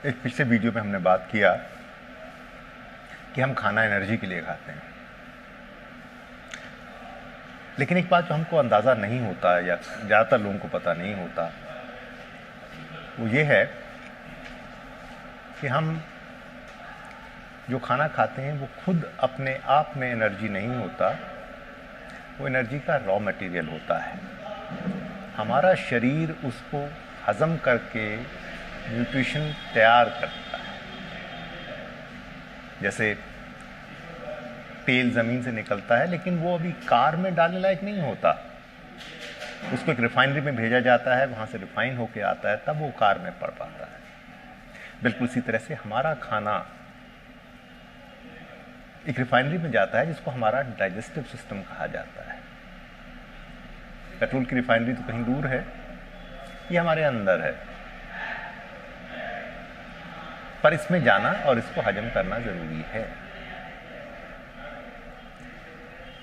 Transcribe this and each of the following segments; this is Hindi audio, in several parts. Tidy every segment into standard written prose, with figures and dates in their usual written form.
एक पिछले वीडियो में हमने बात किया कि हम खाना एनर्जी के लिए खाते हैं, लेकिन एक बात जो हमको अंदाज़ा नहीं होता या ज़्यादातर लोगों को पता नहीं होता वो ये है कि हम जो खाना खाते हैं वो खुद अपने आप में एनर्जी नहीं होता, वो एनर्जी का रॉ मटेरियल होता है। हमारा शरीर उसको हजम करके न्यूट्रिशन तैयार करता है। जैसे तेल ज़मीन से निकलता है लेकिन वो अभी कार में डालने लायक नहीं होता, उसको एक रिफाइनरी में भेजा जाता है, वहाँ से रिफाइन होके आता है, तब वो कार में पड़ पाता है। बिल्कुल इसी तरह से हमारा खाना एक रिफाइनरी में जाता है जिसको हमारा डाइजेस्टिव सिस्टम कहा जाता है। पेट्रोल की रिफाइनरी तो कहीं दूर है, ये हमारे अंदर है, पर इसमें जाना और इसको हजम करना जरूरी है।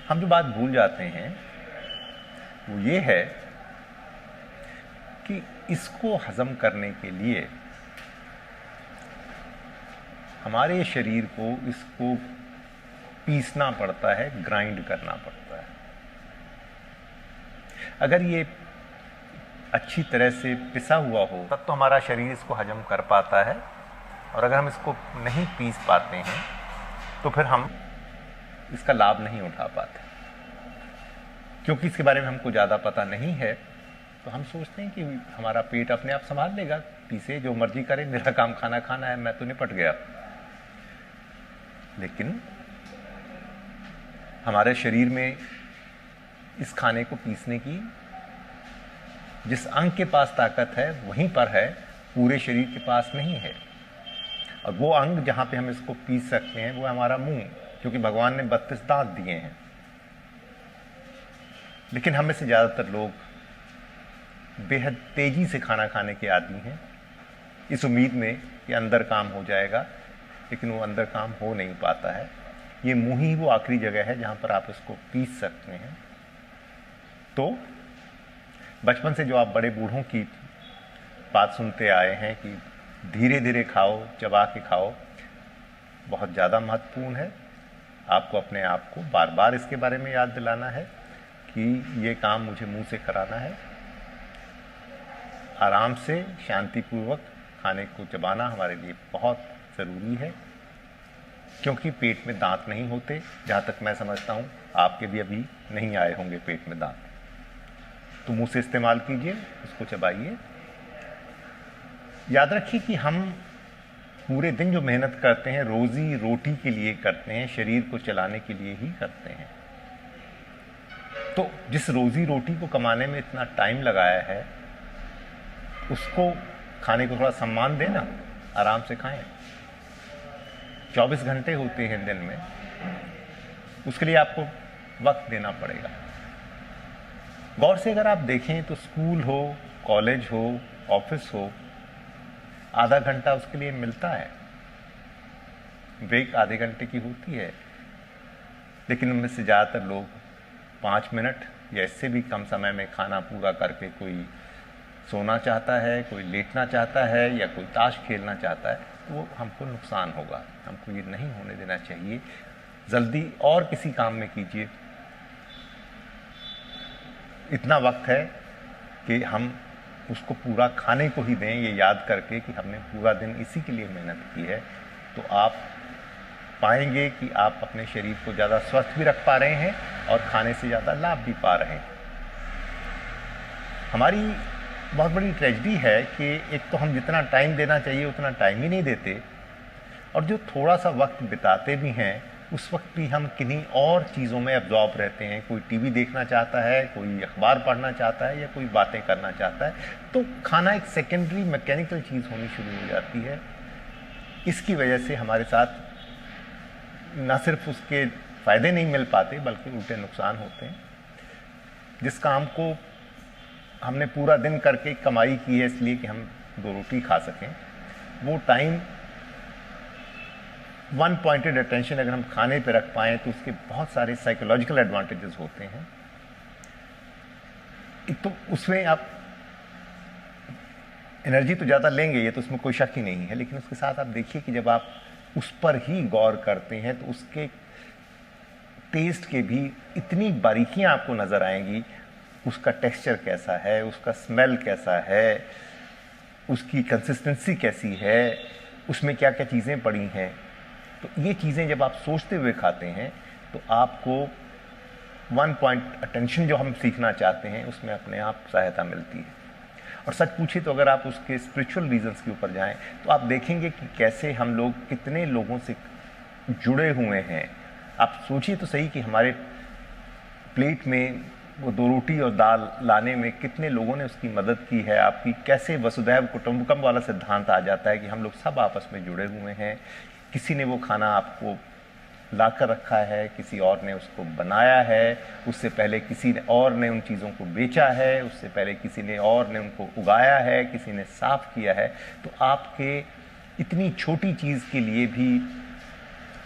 हम जो बात भूल जाते हैं वो ये है कि इसको हजम करने के लिए हमारे शरीर को इसको पीसना पड़ता है, ग्राइंड करना पड़ता है। अगर ये अच्छी तरह से पिसा हुआ हो तब तो हमारा शरीर इसको हजम कर पाता है, और अगर हम इसको नहीं पीस पाते हैं तो फिर हम इसका लाभ नहीं उठा पाते। क्योंकि इसके बारे में हमको ज़्यादा पता नहीं है तो हम सोचते हैं कि हमारा पेट अपने आप संभाल लेगा, पीसे जो मर्जी करे, मेरा काम खाना खाना है, मैं तो निपट गया। लेकिन हमारे शरीर में इस खाने को पीसने की जिस अंग के पास ताकत है वहीं पर है, पूरे शरीर के पास नहीं है। और वो अंग जहाँ पे हम इसको पीस सकते हैं वो है हमारा मुंह, क्योंकि भगवान ने 32 दांत दिए हैं। लेकिन हम में से ज़्यादातर लोग बेहद तेज़ी से खाना खाने के आदी हैं, इस उम्मीद में कि अंदर काम हो जाएगा, लेकिन वो अंदर काम हो नहीं पाता है। ये मुंह ही वो आखिरी जगह है जहाँ पर आप इसको पीस सकते हैं। तो बचपन से जो आप बड़े बूढ़ों की बात सुनते आए हैं कि धीरे धीरे खाओ, चबा के खाओ, बहुत ज़्यादा महत्वपूर्ण है। आपको अपने आप को बार बार इसके बारे में याद दिलाना है कि ये काम मुझे मुंह से कराना है। आराम से शांतिपूर्वक खाने को चबाना हमारे लिए बहुत ज़रूरी है, क्योंकि पेट में दांत नहीं होते। जहाँ तक मैं समझता हूँ आपके भी अभी नहीं आए होंगे पेट में दांत, तो मुंह से इस्तेमाल कीजिए, उसको चबाइए। याद रखिए कि हम पूरे दिन जो मेहनत करते हैं रोजी रोटी के लिए करते हैं, शरीर को चलाने के लिए ही करते हैं। तो जिस रोजी रोटी को कमाने में इतना टाइम लगाया है उसको खाने को थोड़ा सम्मान दें ना, आराम से खाएं। 24 घंटे होते हैं दिन में, उसके लिए आपको वक्त देना पड़ेगा। गौर से अगर आप देखें तो स्कूल हो, कॉलेज हो, ऑफिस हो, आधा घंटा उसके लिए मिलता है, ब्रेक आधे घंटे की होती है। लेकिन उनमें से ज़्यादातर लोग 5 मिनट या इससे भी कम समय में खाना पूरा करके कोई सोना चाहता है, कोई लेटना चाहता है या कोई ताश खेलना चाहता है, तो वो हमको नुकसान होगा। हमको ये नहीं होने देना चाहिए। जल्दी और किसी काम में कीजिए। इतना वक्त है कि हम उसको पूरा खाने को ही दें, ये याद करके कि हमने पूरा दिन इसी के लिए मेहनत की है। तो आप पाएंगे कि आप अपने शरीर को ज़्यादा स्वस्थ भी रख पा रहे हैं और खाने से ज़्यादा लाभ भी पा रहे हैं। हमारी बहुत बड़ी ट्रेजेडी है कि एक तो हम जितना टाइम देना चाहिए उतना टाइम ही नहीं देते, और जो थोड़ा सा वक्त बिताते भी हैं उस वक्त भी हम किन्हीं और चीज़ों में एब्जॉर्ब रहते हैं। कोई टीवी देखना चाहता है, कोई अखबार पढ़ना चाहता है या कोई बातें करना चाहता है। तो खाना एक सेकेंडरी मैकेनिकल चीज़ होनी शुरू हो जाती है। इसकी वजह से हमारे साथ न सिर्फ उसके फ़ायदे नहीं मिल पाते बल्कि उल्टे नुकसान होते हैं। जिस काम को हमने पूरा दिन करके कमाई की है इसलिए कि हम 2 रोटी खा सकें, वो टाइम वन पॉइंटेड अटेंशन अगर हम खाने पे रख पाएँ तो उसके बहुत सारे साइकोलॉजिकल एडवांटेजेस होते हैं। एक तो उसमें आप एनर्जी तो ज़्यादा लेंगे, ये तो उसमें कोई शक ही नहीं है, लेकिन उसके साथ आप देखिए कि जब आप उस पर ही गौर करते हैं तो उसके टेस्ट के भी इतनी बारीकियां आपको नज़र आएंगी। उसका टेक्सचर कैसा है, उसका स्मेल कैसा है, उसकी कंसिस्टेंसी कैसी है, उसमें क्या क्या चीज़ें पड़ी हैं। तो ये चीज़ें जब आप सोचते हुए खाते हैं तो आपको वन पॉइंट अटेंशन जो हम सीखना चाहते हैं उसमें अपने आप सहायता मिलती है। और सच पूछे तो अगर आप उसके स्पिरिचुअल रीजंस के ऊपर जाएं तो आप देखेंगे कि कैसे हम लोग कितने लोगों से जुड़े हुए हैं। आप सोचिए तो सही कि हमारे प्लेट में वो 2 रोटी और दाल लाने में कितने लोगों ने उसकी मदद की है। आपकी कैसे वसुधैव कुटुंबकम वाला सिद्धांत आ जाता है कि हम लोग सब आपस में जुड़े हुए हैं। किसी ने वो खाना आपको ला कर रखा है, किसी और ने उसको बनाया है, उससे पहले किसी ने और ने उन चीज़ों को बेचा है, उससे पहले किसी ने और ने उनको उगाया है, किसी ने साफ किया है। तो आपके इतनी छोटी चीज़ के लिए भी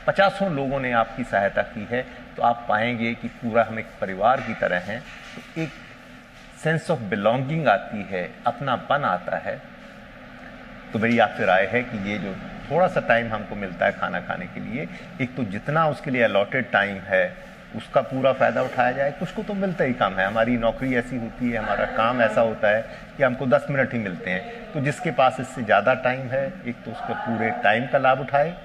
50 लोगों ने आपकी सहायता की है। तो आप पाएंगे कि पूरा हम एक परिवार की तरह हैं। तो एक सेंस ऑफ बिलोंगिंग आती है, अपनापन आता है। तो मेरी आपसे राय है कि ये जो थोड़ा सा टाइम हमको मिलता है खाना खाने के लिए, एक तो जितना उसके लिए अलॉटेड टाइम है उसका पूरा फ़ायदा उठाया जाए। कुछ को तो मिलता ही कम है, हमारी नौकरी ऐसी होती है, हमारा काम ऐसा होता है कि हमको 10 मिनट ही मिलते हैं। तो जिसके पास इससे ज़्यादा टाइम है, एक तो उसके पूरे टाइम का लाभ उठाए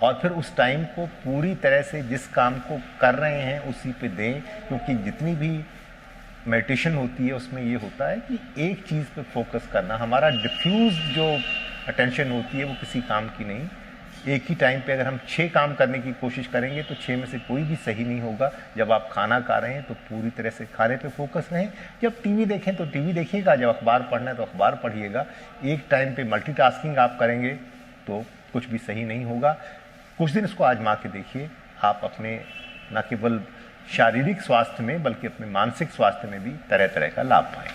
और फिर उस टाइम को पूरी तरह से जिस काम को कर रहे हैं उसी पे दें। क्योंकि जितनी भी मेडिटेशन होती है उसमें ये होता है कि एक चीज़ पे फोकस करना। हमारा डिफ्यूज जो अटेंशन होती है वो किसी काम की नहीं। एक ही टाइम पे अगर हम 6 काम करने की कोशिश करेंगे तो 6 में से कोई भी सही नहीं होगा। जब आप खाना खा रहे हैं तो पूरी तरह से खाने पे फोकस रहें। जब टीवी देखें तो टीवी देखिएगा, जब अखबार पढ़ना है तो अखबार पढ़िएगा। एक टाइम पे मल्टीटास्किंग आप करेंगे तो कुछ भी सही नहीं होगा। कुछ दिन इसको आजमा के देखिए, आप अपने न केवल शारीरिक स्वास्थ्य में बल्कि अपने मानसिक स्वास्थ्य में भी तरह तरह का लाभ पाएं।